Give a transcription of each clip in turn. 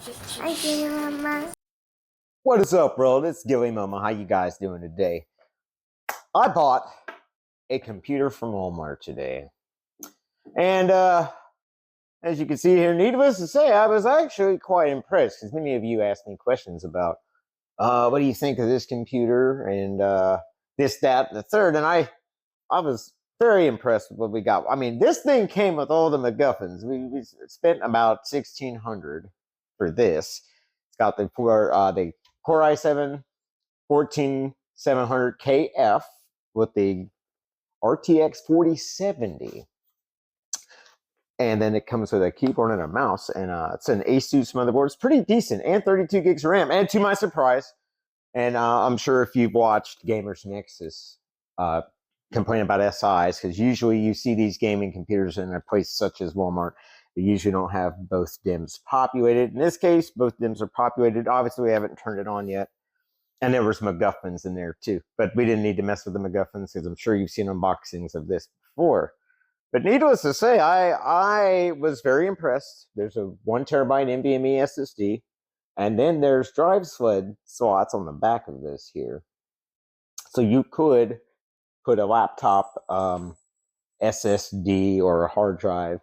Hi, Gilly Mama. What is up, bro? This is Gilly Mama. How you guys doing today? I bought a computer from Walmart today. And as you can see here, needless to say, I was actually quite impressed because many of you asked me questions about what do you think of this computer and this, that, and the third. And I was very impressed with what we got. I mean, this thing came with all the MacGuffins. We spent about $1,600 for this. It's got the Core i7 14700KF with the RTX 4070. And then it comes with a keyboard and a mouse, and it's an Asus motherboard. It's pretty decent, and 32 gigs of RAM. And to my surprise, and I'm sure if you've watched Gamers Nexus complain about SIs, because usually you see these gaming computers in a place such as Walmart, they usually don't have both DIMMs populated. In this case, both DIMMs are populated. Obviously, we haven't turned it on yet. And there was MacGuffins in there too. But we didn't need to mess with the MacGuffins because I'm sure you've seen unboxings of this before. But needless to say, I was very impressed. There's a 1 terabyte NVMe SSD. And then there's drive sled slots on the back of this here. So you could put a laptop SSD or a hard drive,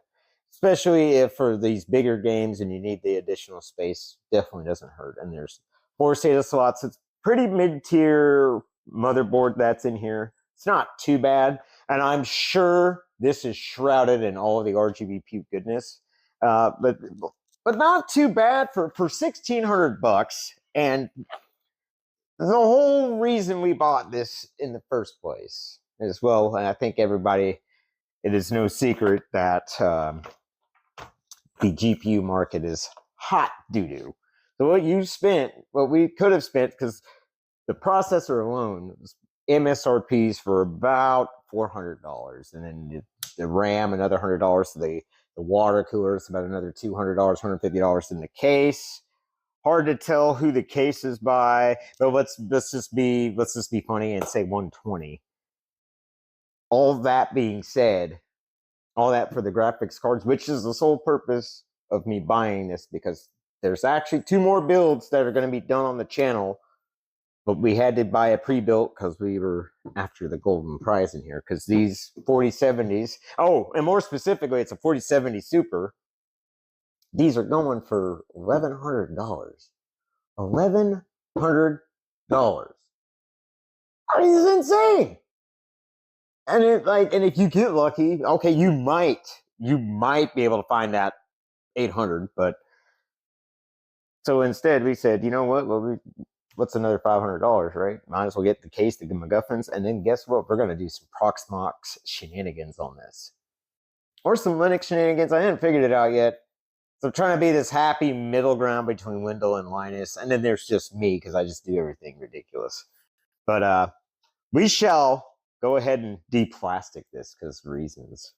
especially if for these bigger games and you need the additional space. Definitely doesn't hurt. And there's 4 SATA slots. It's pretty mid-tier motherboard that's in here. It's not too bad. And I'm sure this is shrouded in all of the RGB puke goodness. But not too bad for $1,600. And the whole reason we bought this in the first place as well, and I think everybody, it is no secret that the GPU market is hot doo-doo. So what we could have spent, because the processor alone was MSRPs for about $400, and then the RAM another $100. The water cooler is about another $200, $150 in the case. Hard to tell who the case is by, but let's just be funny and say $120. All that being said, all that for the graphics cards, which is the sole purpose of me buying this, because there's actually 2 more builds that are going to be done on the channel. But we had to buy a pre-built because we were after the golden prize in here. Because these 4070s, oh, and more specifically, it's a 4070 Super. These are going for $1,100. $1,100. I mean, it's insane. And and if you get lucky, okay, you might be able to find that 800. But so instead, we said, you know what? Well, what's another $500, right? Might as well get the case, the MacGuffins, and then guess what? We're going to do some Proxmox shenanigans on this. Or some Linux shenanigans. I haven't figured it out yet. So I'm trying to be this happy middle ground between Windows and Linus. And then there's just me, because I just do everything ridiculous. But we shall go ahead and de-plastic this, because reasons.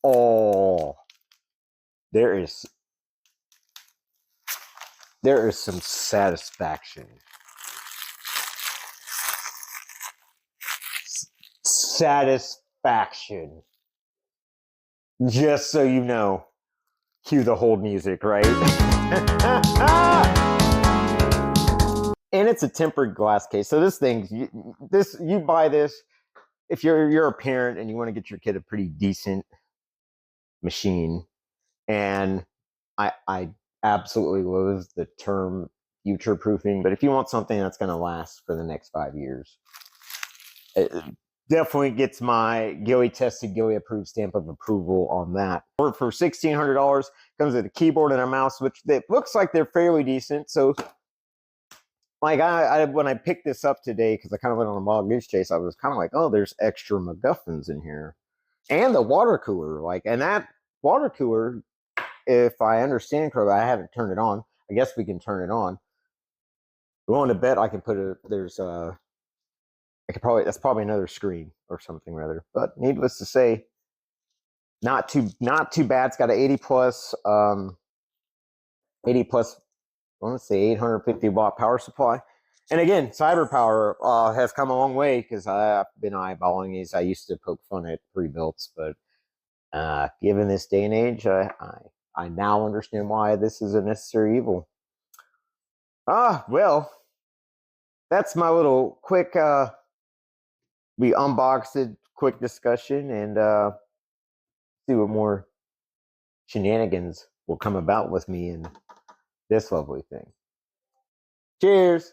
Oh. There is some satisfaction. Satisfaction. Just so you know, cue the hold music, right? And it's a tempered glass case. So this thing, you buy this if you're a parent and you want to get your kid a pretty decent machine. And I absolutely loathe the term future proofing, but if you want something that's going to last for the next 5 years, it definitely gets my Gilly tested, Gilly approved stamp of approval on that. For $1,600, comes with a keyboard and a mouse, which it looks like they're fairly decent. So like when I picked this up today, because I kind of went on a wild goose chase, I was kind of like, oh, there's extra MacGuffins in here. And the water cooler, and that water cooler, if I understand correctly, I haven't turned it on. I guess we can turn it on. I'm willing to bet I can put that's probably another screen or something rather. But needless to say, not too bad. It's got an 80 plus, I want to say 850 watt power supply. And again, cyber power has come a long way, because I've been eyeballing these. I used to poke fun at pre-builts, but given this day and age, I I now understand why this is a necessary evil. Well, that's my little quick, we unboxed it, quick discussion, and see what more shenanigans will come about with me and this lovely thing. Cheers!